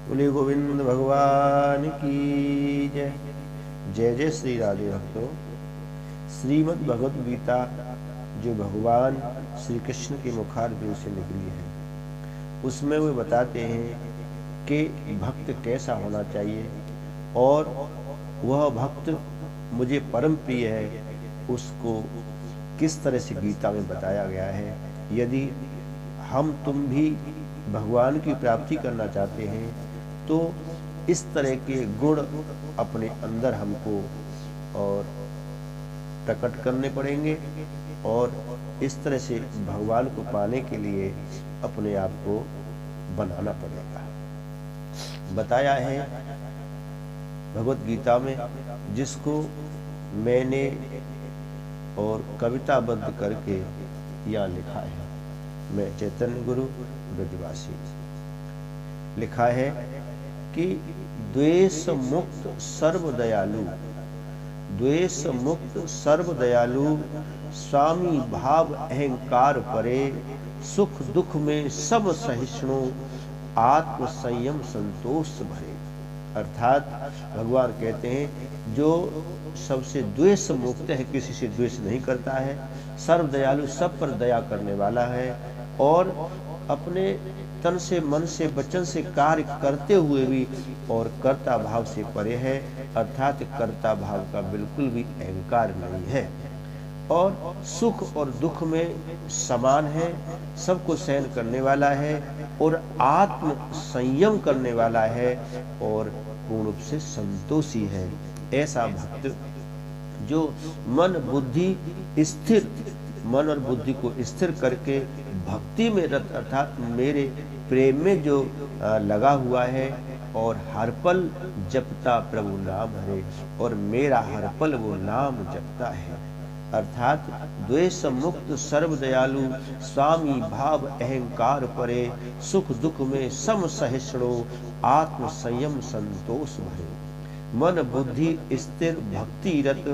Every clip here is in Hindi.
बोले गोविंद भगवान की जय। जय जय श्री राधे भक्तों। श्रीमद् भगवत गीता जो भगवान श्री कृष्ण के मुखारबिंद से निकली है, उसमें वे बताते हैं कि भक्त कैसा होना चाहिए और वह भक्त मुझे परम प्रिय है, उसको किस तरह से गीता में बताया गया है। यदि हम तुम भी भगवान की प्राप्ति करना चाहते हैं तो इस तरह के गुण अपने अंदर हमको और प्रकट करने पड़ेंगे और इस तरह से भगवान को पाने के लिए अपने आप को बनाना पड़ेगा। बताया है भगवत गीता में, जिसको मैंने और कविताबद्ध करके यहाँ लिखा है। मैं चैतन्य गुरु ब्रजवासी। लिखा है कि द्वेष मुक्त सर्वदयालु, द्वेष मुक्त सर्वदयालु, स्वामी भाव अहंकार परे, सुख दुख में सब सहिष्णु, आत्म संयम संतोष भरे। अर्थात भगवान कहते हैं जो सबसे द्वेष मुक्त है, किसी से द्वेष नहीं करता है, सर्वदयालु सब पर दया करने वाला है और अपने तन से मन से वचन से कार्य करते हुए भी और कर्ता भाव से परे है। अर्थात कर्ता भाव का बिल्कुल भी अहंकार नहीं है और सुख और दुख में समान है, सबको सहन करने वाला है और आत्म संयम करने वाला है और पूर्ण रूप से संतोषी है। ऐसा भक्त जो मन बुद्धि स्थिर, मन और बुद्धि को स्थिर करके भक्ति में रत अर्थात मेरे प्रेम में जो लगा हुआ है और हर पल जपता प्रभु नाम है और मेरा हर पल वो नाम जपता है। अर्थात द्वेष मुक्त सर्वदयालु, स्वामी भाव अहंकार परे, सुख दुख में सम सहिष्णु, आत्म संयम संतोष भरे, मन बुद्धि स्थिर भक्ति रत,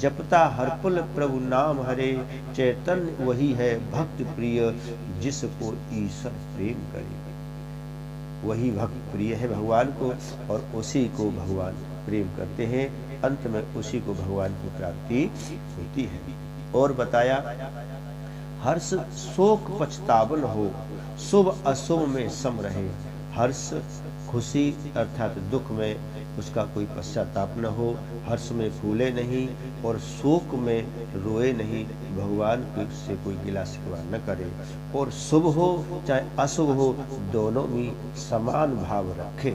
जपता हर पल प्रभु नाम हरे, चैतन्य वही है भक्त प्रिय, जिसको ईश्वर प्रेम करे। वही भक्त प्रिय है भगवान को और उसी को भगवान प्रेम करते हैं। अंत में उसी को भगवान की प्राप्ति होती है। और बताया हर्ष शोक पछतावन हो, शुभ अशुभ में सम रहे। हर्ष खुशी अर्थात दुख में उसका कोई पश्चाताप न हो, हर्ष में फूले नहीं और शोक में रोए नहीं, भगवान से कोई गिला शिकवा न करे और शुभ हो चाहे अशुभ हो दोनों में समान भाव रखे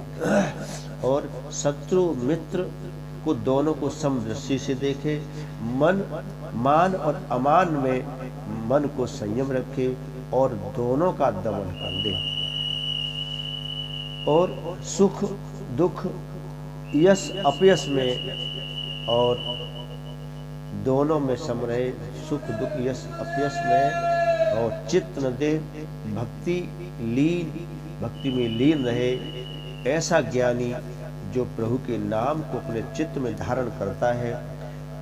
और शत्रु मित्र को दोनों को समदृष्टि से देखे। मन मान और अमान में मन को संयम रखे और दोनों का दमन कर दे और सुख दुख यश अपयश में और दोनों में सम रहे, सुख दुख यश अपयश में और चित्त न दे, भक्ति में लीन रहे। ऐसा ज्ञानी जो प्रभु के नाम को अपने चित्त में धारण करता है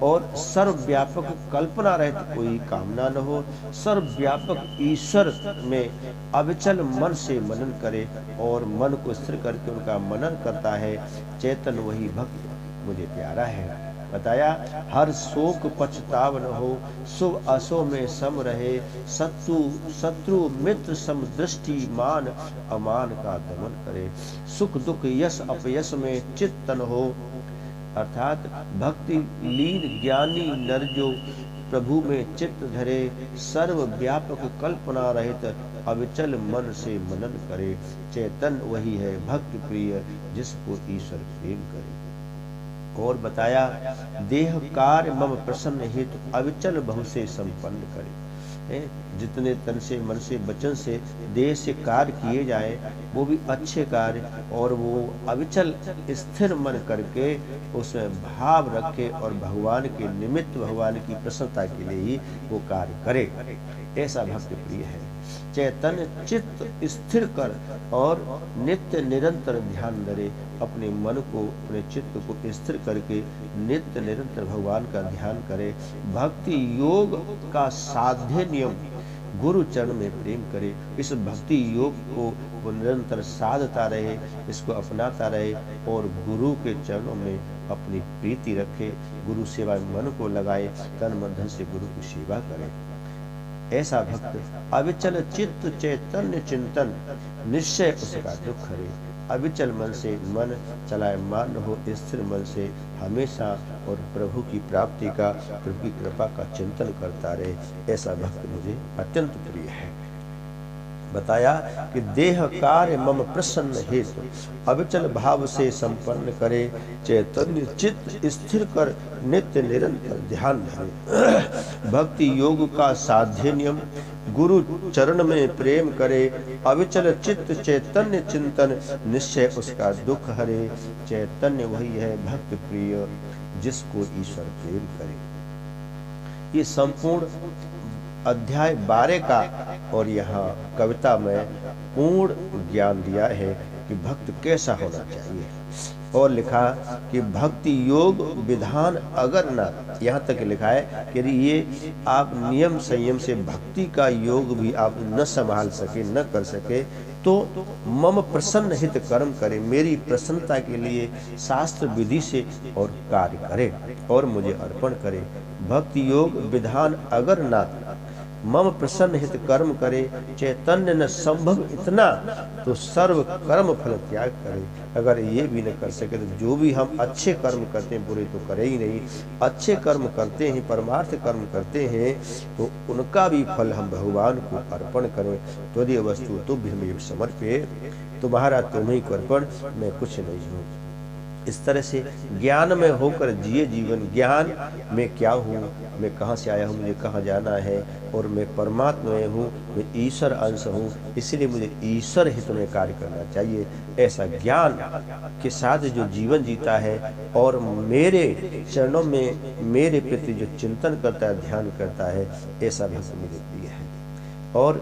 और सर्वव्यापक कल्पना रहित कोई कामना न हो, सर्वव्यापक ईश्वर में अविचल मन से मनन करे और मन को स्थिर करके उनका मनन करता है। चेतन वही भक्त मुझे प्यारा है। बताया हर शोक पछताव न हो, शुभ अशुभ में सम रहे, शत्रु मित्र सम दृष्टि, मान अमान का दमन करे, सुख दुख यश अपयश में चित्त न हो। अर्थात भक्ति लीन ज्ञानी नर जो प्रभु में चित्त धरे, सर्व व्यापक कल्पना रहित अविचल मन से मनन करे। चैतन्य वही है भक्त प्रिय, जिसको ईश्वर प्रेम करे। और बताया देह कार्य मम प्रसन्न हेतु, अविचल बहु से संपन्न करे। जितने तन से मन से वचन से देह से कार्य किए जाए वो भी अच्छे कार्य और वो अविचल स्थिर मन करके उसमें भाव रखे और भगवान के निमित्त भगवान की प्रसन्नता के लिए ही वो कार्य करे। ऐसा भक्त प्रिय है। चैतन्य चित्त स्थिर कर और नित्य निरंतर ध्यान धरे, अपने मन को अपने चित्त को स्थिर करके नित्य निरंतर भगवान का ध्यान करे। भक्ति योग का साध्य नियम गुरु चरण में प्रेम करे, इस भक्ति योग को वो निरंतर साधता रहे, इसको अपनाता रहे और गुरु के चरणों में अपनी प्रीति रखे, गुरु सेवा में मन को लगाए, तन मन धन से गुरु की सेवा करे। ऐसा भक्त अविचल चित्त चैतन्य चिंतन निश्चय उसका दुख हरे। अविचल मन से मन चलायमान हो, स्थिर मन से हमेशा और प्रभु की प्राप्ति का, प्रभु की कृपा का चिंतन करता रहे, ऐसा भक्त मुझे अत्यंत प्रिय है। बताया कि देह कार्य मम प्रसन्न हेतु अविचल भाव से संपन्न करे, चैतन्य चित्त स्थिर कर नित्य निरंतर ध्यान धरे। भक्ति योग का साध्य नियम गुरु चरण में प्रेम करे, अविचल चित्त चैतन्य चिंतन निश्चय उसका दुख हरे। चैतन्य वही है भक्त प्रिय जिसको ईश्वर प्रेम करे। ये संपूर्ण अध्याय 12 का और यहाँ कविता में पूर्ण ज्ञान दिया है कि भक्त कैसा होना चाहिए, और लिखा कि भक्ति योग विधान अगर न, यहाँ तक लिखा है कि यदि ये आप नियम संयम से भक्ति का योग भी आप न संभाल सके, न कर सके, तो मम प्रसन्न हित कर्म करे, मेरी प्रसन्नता के लिए शास्त्र विधि से और कार्य करे और मुझे अर्पण करे। भक्ति योग विधान अगर ना मम प्रसन्न हित कर्म करे, चैतन्य न संभव इतना तो सर्व कर्म फल त्याग करे। अगर ये भी न कर सके तो जो भी हम अच्छे कर्म करते हैं बुरे तो करे ही नहीं, अच्छे कर्म करते हैं, परमार्थ कर्म करते हैं तो उनका भी फल हम भगवान को अर्पण करें। त्वदीय वस्तु तुभ्यमेव समर्पये, तुम्हारा तुम्हीं को अर्पण, मैं कुछ नहीं हूँ। इस तरह से ज्ञान में होकर जिए जीवन, ज्ञान में क्या हूँ, मैं कहाँ से आया हूँ, मुझे कहाँ जाना है, और मैं परमात्मा में हूँ, मैं ईश्वर अंश हूँ, इसलिए मुझे ईश्वर हित में कार्य करना चाहिए। ऐसा ज्ञान के साथ जो जीवन जीता है और मेरे चरणों में मेरे प्रति जो चिंतन करता है, ध्यान करता है, ऐसा भक्त मुझे प्रिय है। और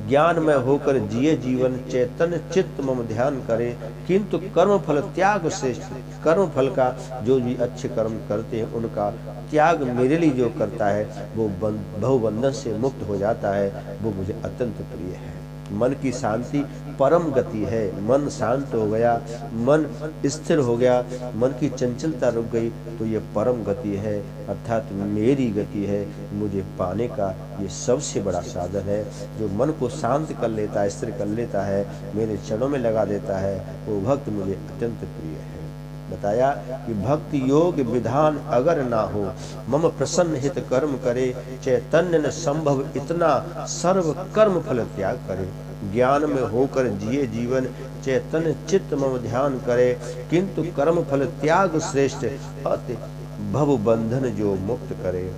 ज्ञान में होकर जिए जीवन, चैतन्य चित्त मम ध्यान करे, किंतु कर्म फल त्याग श्रेष्ठ। कर्म फल का जो भी अच्छे कर्म करते हैं उनका त्याग मेरे लिए जो करता है वो बहुबंधन से मुक्त हो जाता है, वो मुझे अत्यंत प्रिय है। मन की शांति परम गति है। मन शांत हो गया, मन स्थिर हो गया, मन की चंचलता रुक गई तो ये परम गति है, अर्थात मेरी गति है। मुझे पाने का ये सबसे बड़ा साधन है। जो मन को शांत कर लेता है, स्थिर कर लेता है, मेरे चरणों में लगा देता है, वो भक्त मुझे अत्यंत प्रिय है। बताया कि भक्ति योग विधान अगर ना हो, मम प्रसन्न हित कर्म करे, चैतन्य न संभव इतना सर्व कर्म फल त्याग करे। ज्ञान में होकर जिए जीवन, चैतन्य चित्त मम ध्यान करे, किंतु कर्म फल त्याग श्रेष्ठ, अति भव बंधन जो मुक्त करे।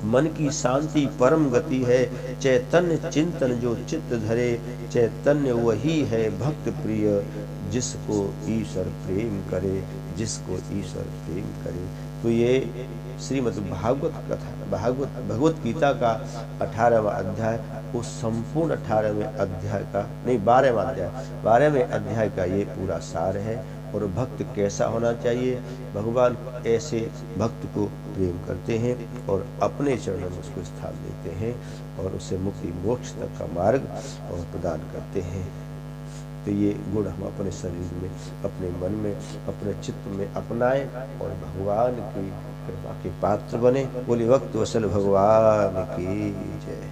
मन की शांति परम गति है, चैतन्य चिंतन जो चित्त धरे, चैतन्य वही है भक्त प्रिय जिसको ईश्वर प्रेम करे, जिसको ईश्वर प्रेम करे। तो ये श्रीमद् भागवत कथा, भगवत गीता का 18वां अध्याय, उस संपूर्ण 18वें अध्याय का नहीं 12वें अध्याय का ये पूरा सार है। और भक्त कैसा होना चाहिए, भगवान ऐसे भक्त को प्रेम करते हैं और अपने चरणों में उसको स्थान देते हैं और उसे मुक्ति मोक्ष तक का मार्ग और प्रदान करते हैं। तो ये गुण हम अपने शरीर में, अपने मन में, अपने चित्त में अपनाएं और भगवान की कृपा के पात्र बने। बोले भक्त वत्सल भगवान की जय।